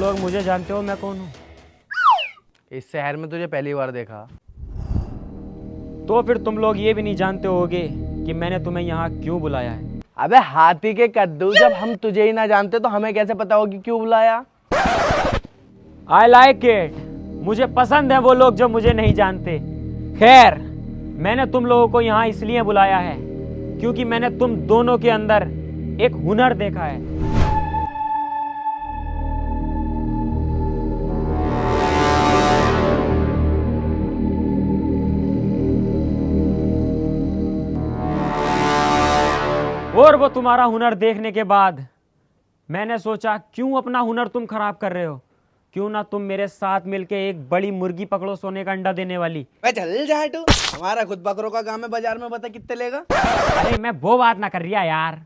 लोग मुझे जानते हो मैं कौन हूँ? इस शहर में तुझे पहली बार देखा। तो फिर तुम लोग ये भी नहीं जानते होगे कि मैंने तुम्हें यहाँ क्यों बुलाया है। अबे हाथी के कद्दू, जब हम तुझे ही ना जानते तो हमें कैसे पता होगी क्यों बुलाया? I like it. मुझे पसंद है वो लोग जो मुझे नहीं जानते। खैर, मैंने तुम लोगों को यहाँ इसलिए बुलाया है क्योंकि मैंने तुम दोनों के अंदर एक हुनर देखा है। और वो तुम्हारा हुनर देखने के बाद मैंने सोचा क्यों अपना हुनर तुम खराब कर रहे हो, क्यों ना तुम मेरे साथ मिलके एक बड़ी मुर्गी पकड़ो सोने का अंडा देने वाली। मैं चल जा तू, हमारा खुद बकरों का काम है, बाजार में बता कितने लेगा? अरे मैं वो बात ना कर रिया यार,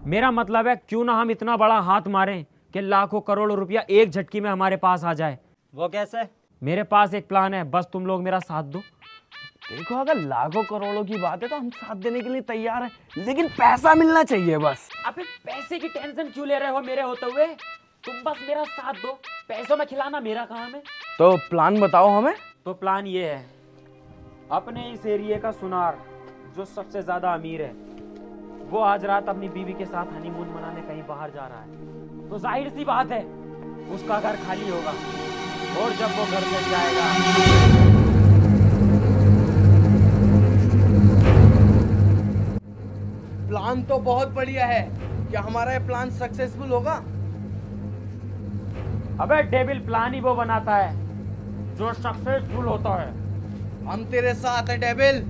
मेरा मतलब है क्यों ना हम इतना बड़ा हाथ मारें कि लाखों करोड़ों रुपया एक झटकी में हमारे पास आ जाए। वो कैसे? मेरे पास एक प्लान है, बस तुम लोग मेरा साथ दो। देखो, अगर लाखों करोड़ों की बात है तो हम साथ देने के लिए तैयार हैं, लेकिन पैसा मिलना चाहिए बस। अबे पैसे की टेंशन क्यों ले रहे हो मेरे होते हुए? तुम बस मेरा साथ दो, पैसों में खिलाना मेरा काम है। तो प्लान बताओ हमें। तो प्लान ये है, अपने इस एरिया का सुनार जो सबसे ज्यादा अमीर है वो आज रात अपनी बीवी के साथ हनीमून मनाने कहीं बाहर जा रहा है। तो जाहिर सी बात है उसका घर खाली होगा, और जब वो घर से जाएगा प्लान तो बहुत बढ़िया है, क्या हमारा ये प्लान सक्सेसफुल होगा? अबे डेविल प्लान ही वो बनाता है जो सक्सेसफुल होता है। हम तेरे साथ है डेविल।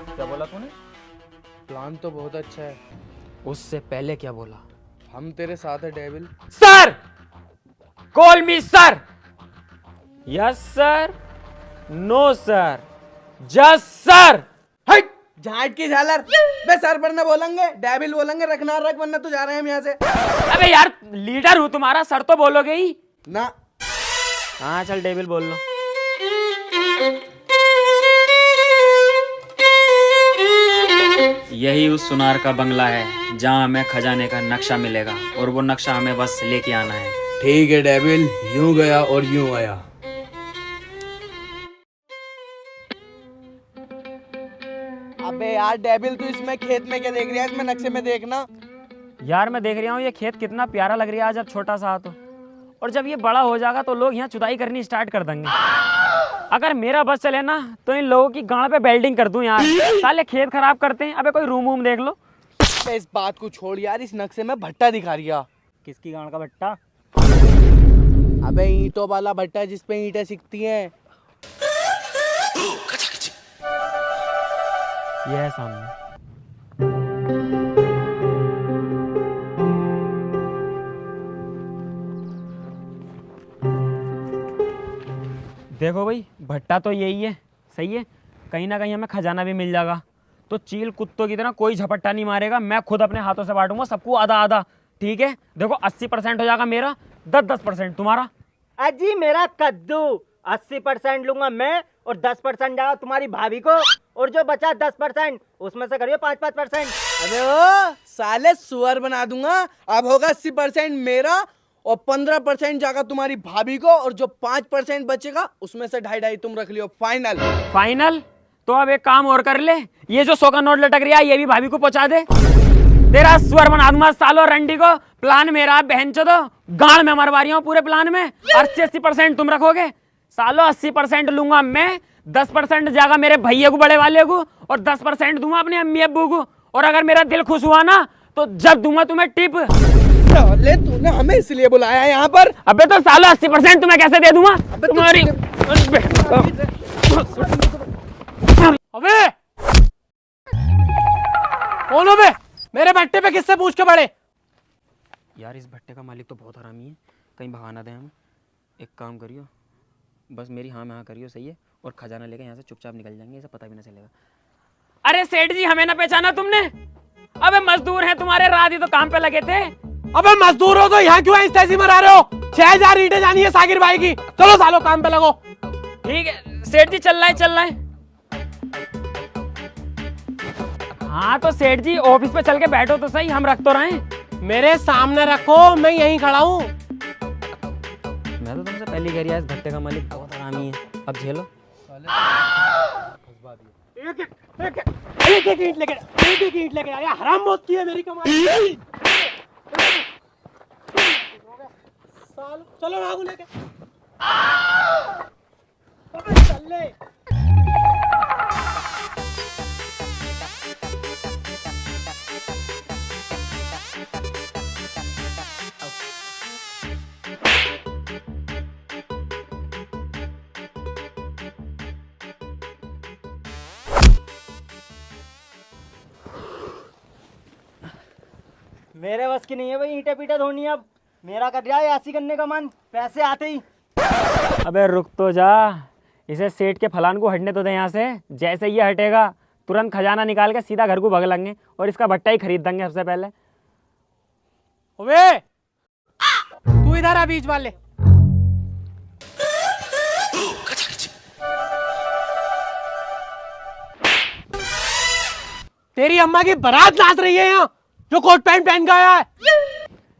क्या बोला तूने? प्लान तो बहुत अच्छा है। उससे पहले क्या बोला? हम तेरे साथ है devil. Sir, call me sir. Yes sir, no sir, just sir. हट, झाट की झालर। बे सर पर ना बोलेंगे, डेविल बोलेंगे, रखना रख, वरना तो जा रहे हैं हम यहाँ से। अबे यार लीडर हूँ तुम्हारा, सर तो बोलोगे ही ना। हाँ चल डेविल बोल लो। यही उस सुनार का बंगला है जहाँ हमें खजाने का नक्शा मिलेगा, और वो नक्शा हमें बस लेके आना है। ठीक है डेविल, यूं गया और यूं आया। अबे यार डेविल, तू इसमें खेत में क्या देख रहा है? इसमें नक्शे में देखना। यार मैं देख रहा हूँ ये खेत कितना प्यारा लग रहा है जब छोटा सा तो, और जब ये बड़ा हो जाएगा तो लोग यहाँ जुताई करनी स्टार्ट कर देंगे। अगर मेरा बस चले ना तो इन लोगों की गांड पे बेल्डिंग कर दूं यार। साले खेत खराब करते हैं। अबे कोई रूम वूम देख लो। इस बात को छोड़ यार, इस नक्शे में भट्टा दिखा रिया। किसकी गांड का भट्टा? अबे ईंटों वाला भट्टा जिसपे ईंटें सिकती हैं। ये है सामने। देखो भाई, भट्टा तो यही है, सही है। कहीं ना कहीं हमें खजाना भी मिल जाएगा। तो चील कुत्तों की तरह कोई झपट्टा नहीं मारेगा, मैं खुद अपने हाथों से बांटूंगा सबको आधा आधा। ठीक है, देखो 80% हो जाएगा मेरा, 10% तुम्हारा। अजी मेरा कद्दू 80% लूंगा मैं, और 10% जाएगा तुम्हारी भाभी को, और जो बचा 10% उसमें से करियो 5-5%। अबे ओ साले, सुअर बना दूंगा। अब होगा 80% मेरा, और 15% जाएगा तुम्हारी भाभी को, और जो 5% बचेगा उसमें से 2.5 तुम रख लियो। फाइनल? फाइनल? तो अब एक काम और कर ले, ये जो 100 का नोट लटक रहा है ये भी भाभी को पहुंचा दे। तेरा सुअर बना दूंगा सालो रंडी को। प्लान मेरा बहनचोदो, गाड़ में मरवा रही हूं पूरे प्लान में। 80% तुम रखोगे सालो, 80% लूंगा मैं, 10% जाएगा मेरे भैया को, बड़े वाले को, और 10% दूंगा अपने अम्मी अब्बू को। और अगर मेरा दिल खुश हुआ ना तो जब दूंगा तुम्हें टिप। ले, तूने हमें इसलिए बुलाया है यहाँ पर? अबे तो सालो 80% तुम्हें कैसे दे दूंगा तुम्हारी। अबे कौन हो बे? मेरे भट्टे पे किससे पूछ के पड़े? यार इस भट्टे का मालिक तो बहुत हरामी है, कहीं बहाना दें हम। एक काम करियो, बस मेरी हाँ में हाँ करियो, सही है, और खजाना लेके यहाँ से चुपचाप निकल जाएंगे, ऐसा पता भी ना चलेगा। अरे सेठ जी, हमें ना पहचाना तुमने? अबे मजदूर हैं तुम्हारे, रात ही तो काम पे लगे थे। अबे मजदूर हो तो यहाँ क्यों ऐसी मरा रहे हो? 6000 ईंटें जानी है सागिर भाई की। चलो सालो काम पे लगो। ठीक है सेठ जी, चल रहा है। हाँ तो सेठ जी ऑफिस पे चल के बैठो तो सही, हम रख तो रहे हैं। मेरे सामने रखो, मैं यहीं खड़ा हूँ। मैं तो तुमसे पहले कह रहा इस भट्टे का मालिक बहुत हरामी है। अब झेलो। एक एक ईंट लेके आया, हराम मौत की है मेरी कमाई। चलो भागो लेके। चल ले। मेरे बस की नहीं है भाई ईंटे पीटे धोनी। अब मेरा कर रहा है ऐसी करने का मन, पैसे आते ही। अबे रुक तो जा, इसे सेठ के फलान को हटने तो दे यहाँ से। जैसे ये हटेगा तुरंत खजाना निकाल के सीधा घर को भग लेंगे और इसका भट्टा ही खरीद देंगे सबसे पहले। ओवे, तू इधर आ बीच वाले। तेरी अम्मा की बारात नाच रही है यहाँ, जो कोट पैंट पहन के आया है।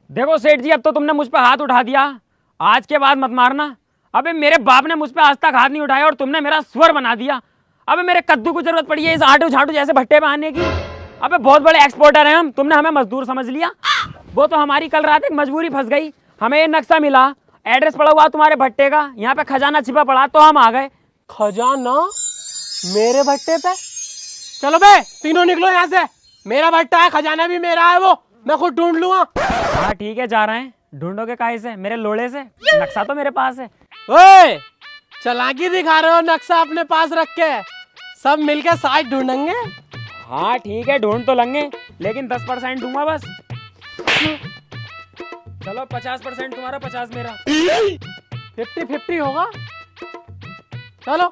देखो सेठ जी, अब तो तुमने मुझ पे हाथ उठा दिया, आज के बाद मत मारना। अबे मेरे बाप ने मुझ पे आज तक हाथ नहीं उठाया और तुमने मेरा स्वर बना दिया। अबे मेरे कद्दू को जरूरत पड़ी है इस आटू झाटू जैसे भट्टे पे आने की। अबे बहुत बड़े एक्सपोर्टर हैं हम, तुमने हमें मजदूर समझ लिया। वो तो हमारी कल रात एक मजबूरी फंस गई। हमें ये नक्शा मिला, एड्रेस पड़ा हुआ तुम्हारे भट्टे का, यहाँ पे खजाना छिपा पड़ा, तो हम आ गए। खजाना मेरे भट्टे पे? चलो बे, तीनों निकलो यहाँ से। मेरा भट्टा है, खजाना भी मेरा है, वो मैं खुद ढूंढ लूंगा। हाँ ठीक है, जा रहे हैं। ढूंढोगे काहे से? मेरे लोड़े से? नक्शा तो मेरे पास है। ओए, चालाकी दिखा रहे हो नक्शा अपने पास रख के? सब मिलके साथ ढूंढेंगे। हाँ ठीक है, ढूंढ तो लेंगे, लेकिन 10% दूंगा बस। चलो 50% तुम्हारा, 50 मेरा। 50-50 होगा। चलो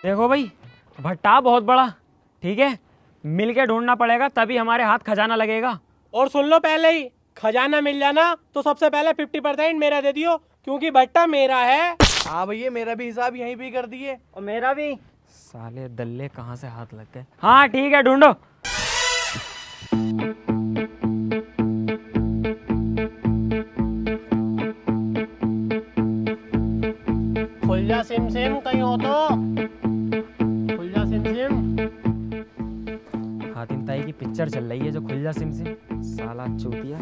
देखो भाई, भट्टा बहुत बड़ा, ठीक है, मिलके ढूंढना पड़ेगा, तभी हमारे हाथ खजाना लगेगा। और सुन लो, पहले ही खजाना मिल जाना तो सबसे पहले 50% मेरा दे दियो, क्योंकि भट्टा मेरा है। हाँ भैया, मेरा भी हिसाब यहीं पे कर दिए। और मेरा भी। साले दल्ले कहाँ से हाथ लग गए। हाँ ठीक है, ढूंढो। खुल जा सिम सिम, कहीं हो तो खुल जा सिम सिम। हातिम ताई की पिक्चर चल रही है जो खुल जा सिम सिम, साला चूतिया।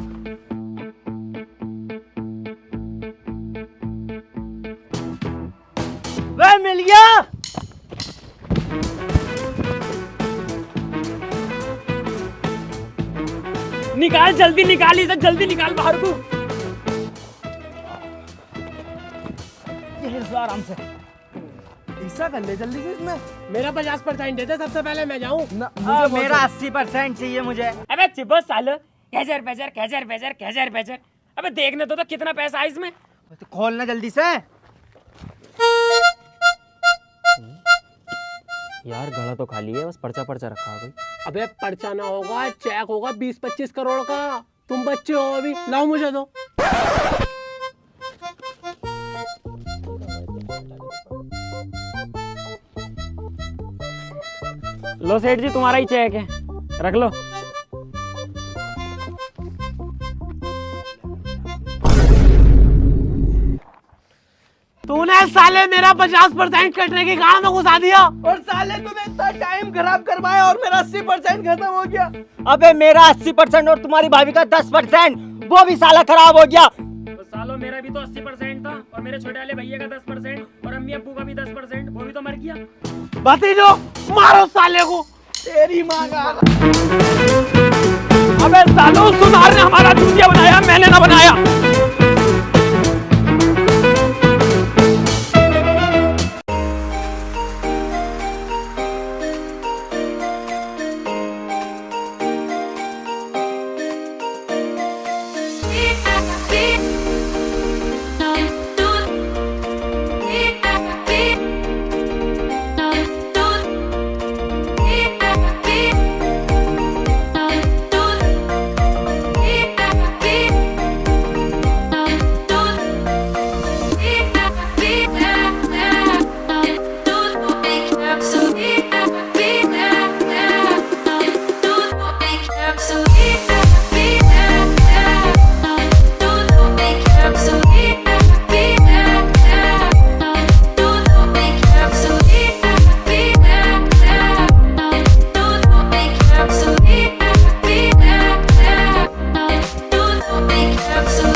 वे मिल गया। निकाल, जल्दी निकाल इसे, जल्दी निकाल बाहर को। आराम से ऐसा कर ले जल्दी से इसमें। मेरा 50% दे दे, सबसे पहले मैं जाऊं। मेरा 80% चाहिए मुझे। अबे चिपो सालो, Kaiser Panzer Kaiser Panzer Kaiser Panzer. अबे देखने तो कितना पैसा है इसमें। तो खोलना जल्दी से। यार गला तो खाली है, बस पर्चा पर्चा रखा है कोई। अबे पर्चा ना होगा, चेक होगा 20-25 करोड़ का। तुम बच्चे हो अभी, लाओ मुझे दो। लो सेठ जी, तुम्हारा ही चेक है, रख लो। तूने साले मेरा 50% कटने की गाड़ में घुसा दिया। और साले तूने इतना टाइम खराब करवाया और मेरा 80% खत्म हो गया। अबे मेरा 80% और तुम्हारी भाभी का 10%, वो भी साला खराब हो गया। तो सालो मेरा भी तो 80% था, और मेरे छोटे वाले भैया का 10%, और अम्मी अब्बू का भी 10%, वो भी तो मर गया। भतीजो, मारो साले को। तेरी माँ का। अबे सालो, सुनार ने हमारा चूतिया बनाया, मैंने ना बनाया। absolutely